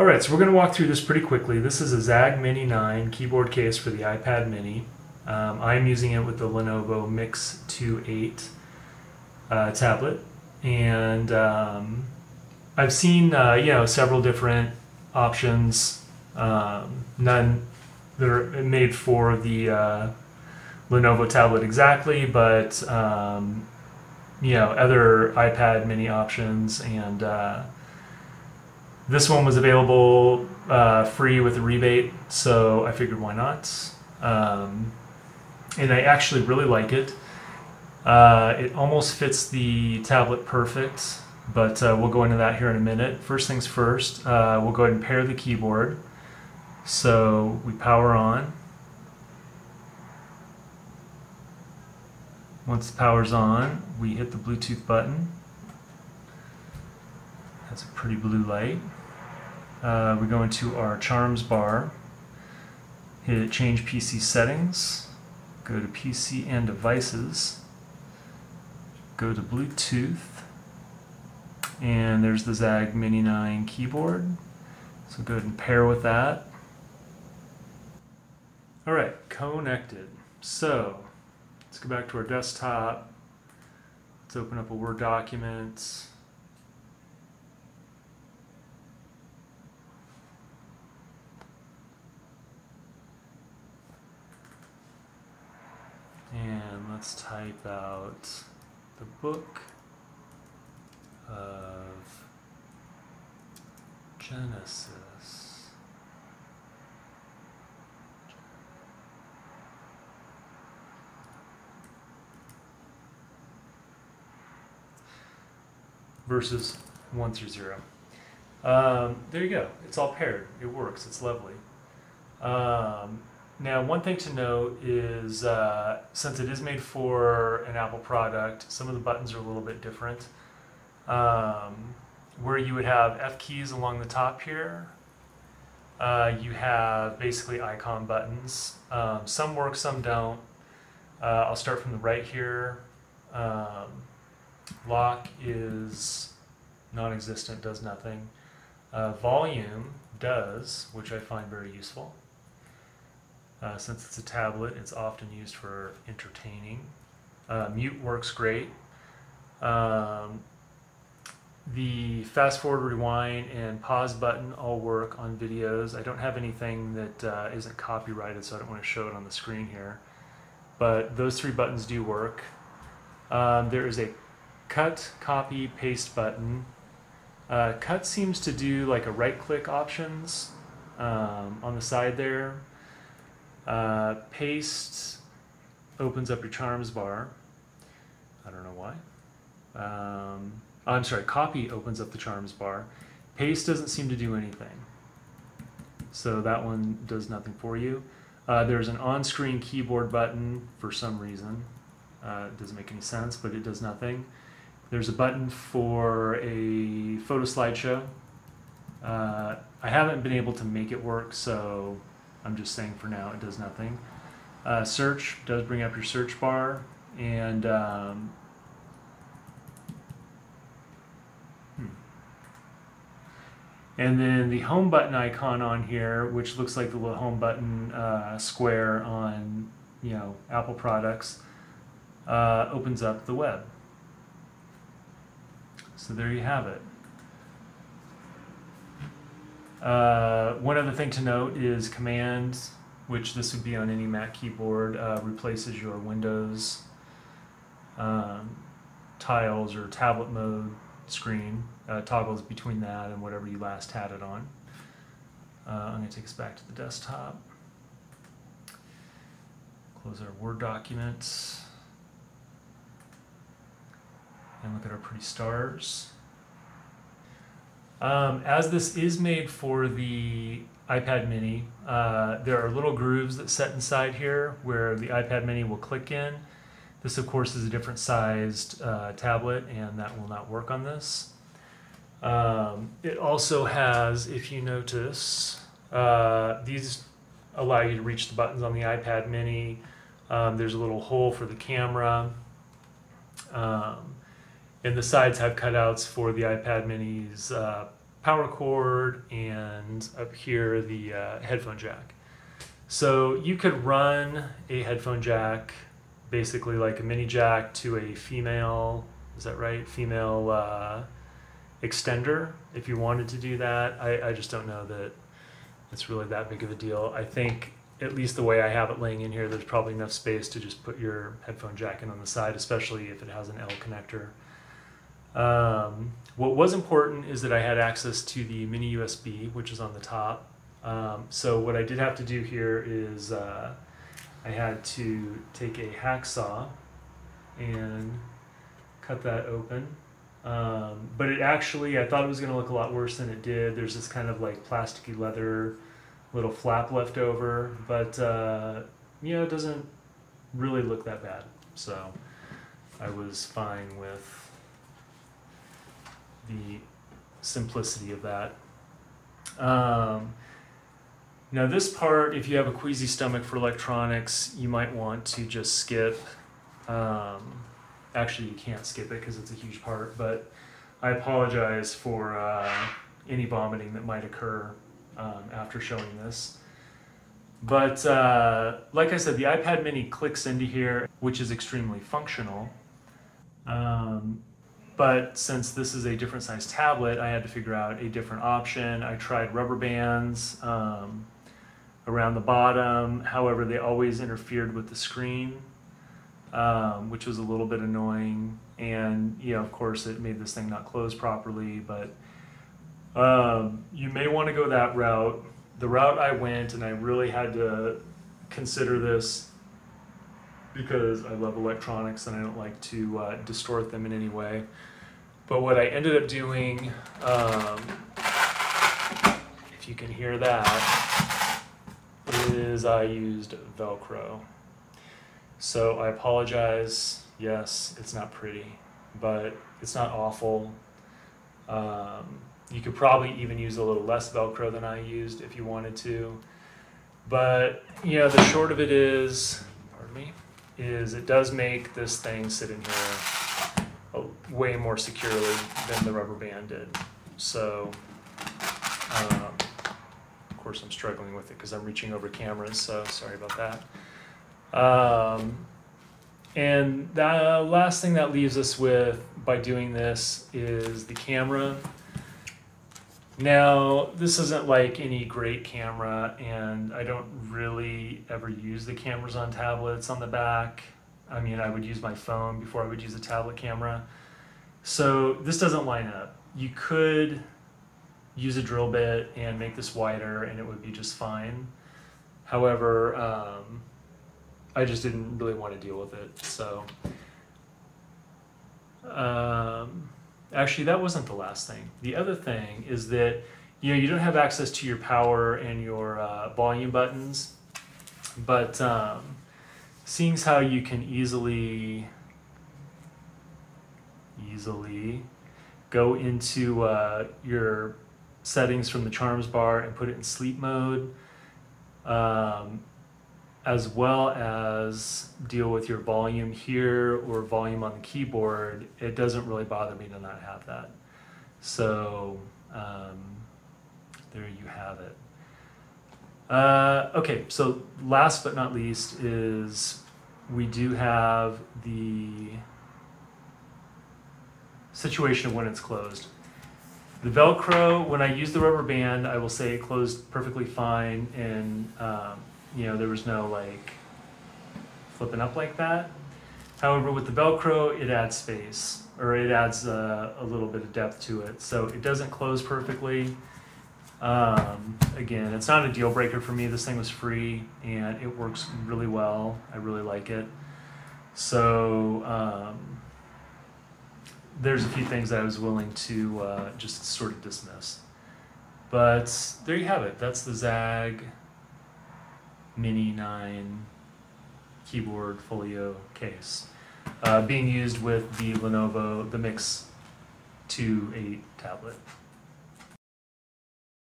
Alright, so we're going to walk through this pretty quickly. This is a ZAGG Mini 9 keyboard case for the iPad Mini. I'm using it with the Lenovo MIIX 2.8 tablet, and I've seen several different options. None that are made for the Lenovo tablet exactly, but other iPad Mini options, and this one was available free with a rebate, so I figured why not. And I actually really like it. It almost fits the tablet perfect, but we'll go into that here in a minute. First things first, we'll go ahead and pair the keyboard. So we power on. Once the power's on, we hit the Bluetooth button. That's a pretty blue light. We go into our charms bar, hit change PC settings, go to PC and devices, go to Bluetooth, and there's the ZAGG Mini 9 keyboard. So go ahead and pair with that. Alright, connected. So let's go back to our desktop. Let's open up a Word document. And let's type out the book of Genesis. Verses 1 through 0. There you go. It's all paired. It works. It's lovely. Now, one thing to note is, since it is made for an Apple product, some of the buttons are a little bit different. Where you would have F keys along the top here, you have basically icon buttons. Some work, some don't. I'll start from the right here. Lock is non-existent, does nothing. Volume does, which I find very useful. Since it's a tablet, it's often used for entertaining. Mute works great. The fast forward, rewind, and pause button all work on videos. I don't have anything that isn't copyrighted, so I don't want to show it on the screen here. But those three buttons do work. There is a cut, copy, paste button. Cut seems to do like a right-click options on the side there. Paste opens up your charms bar. I don't know why. I'm sorry, copy opens up the charms bar. Paste doesn't seem to do anything. So that one does nothing for you. There's an on-screen keyboard button for some reason. It doesn't make any sense, but it does nothing. There's a button for a photo slideshow. I haven't been able to make it work, so I'm just saying for now it does nothing. Search does bring up your search bar, and then the home button icon on here, which looks like the little home button square on Apple products, opens up the web. So there you have it. One other thing to note is Command, which this would be on any Mac keyboard, replaces your Windows tiles or tablet mode screen, toggles between that and whatever you last had it on. I'm going to take us back to the desktop. Close our Word document. And look at our pretty stars. As this is made for the iPad Mini, there are little grooves that set inside here where the iPad Mini will click in. This, of course, is a different sized tablet, and that will not work on this. It also has, if you notice, these allow you to reach the buttons on the iPad Mini. There's a little hole for the camera. And the sides have cutouts for the iPad Mini's power cord, and up here the headphone jack. So you could run a headphone jack, basically like a mini jack, to a female, is that right? Female extender if you wanted to do that. I just don't know that it's really that big of a deal. I think, at least the way I have it laying in here, there's probably enough space to just put your headphone jack in on the side, especially if it has an L connector. What was important is that I had access to the mini USB, which is on the top. So what I did have to do here is I had to take a hacksaw and cut that open. But it actually, I thought it was going to look a lot worse than it did. There's this kind of like plasticky leather little flap left over, but you know, it doesn't really look that bad. So I was fine with the simplicity of that. Now this part, if you have a queasy stomach for electronics, you might want to just skip. Actually, you can't skip it because it's a huge part, but I apologize for any vomiting that might occur after showing this. But like I said, the iPad mini clicks into here, which is extremely functional. But since this is a different size tablet, I had to figure out a different option. I tried rubber bands around the bottom. However, they always interfered with the screen, which was a little bit annoying. And, you know, of course, it made this thing not close properly. But you may want to go that route. The route I went, and I really had to consider this because I love electronics and I don't like to distort them in any way. But what I ended up doing, if you can hear that, is I used Velcro. So I apologize. Yes, it's not pretty, but it's not awful. You could probably even use a little less Velcro than I used if you wanted to. But, you know, the short of it is, pardon me, is it does make this thing sit in here way more securely than the rubber band did. So, of course, I'm struggling with it because I'm reaching over cameras, so sorry about that. And the last thing that leaves us with by doing this is the camera. Now, this isn't like any great camera, and I don't really ever use the cameras on tablets on the back. I mean, I would use my phone before I would use a tablet camera. So this doesn't line up. You could use a drill bit and make this wider and it would be just fine. However, I just didn't really want to deal with it. So actually, that wasn't the last thing. The other thing is that, you know, you don't have access to your power and your volume buttons, but seeing as how you can easily go into your settings from the Charms bar and put it in sleep mode, as well as deal with your volume here or volume on the keyboard, it doesn't really bother me to not have that. So there you have it. Okay, so last but not least is we do have the situation of when it's closed. The Velcro, when I used the rubber band, I will say it closed perfectly fine, and you know, there was no like flipping up like that. However, with the Velcro, it adds space, or it adds a little bit of depth to it. So it doesn't close perfectly. Again, it's not a deal breaker for me. This thing was free and it works really well. I really like it. So there's a few things that I was willing to just sort of dismiss. But there you have it. That's the ZAGG Mini 9 keyboard folio case, being used with the Lenovo, the MIIX 2.8 tablet.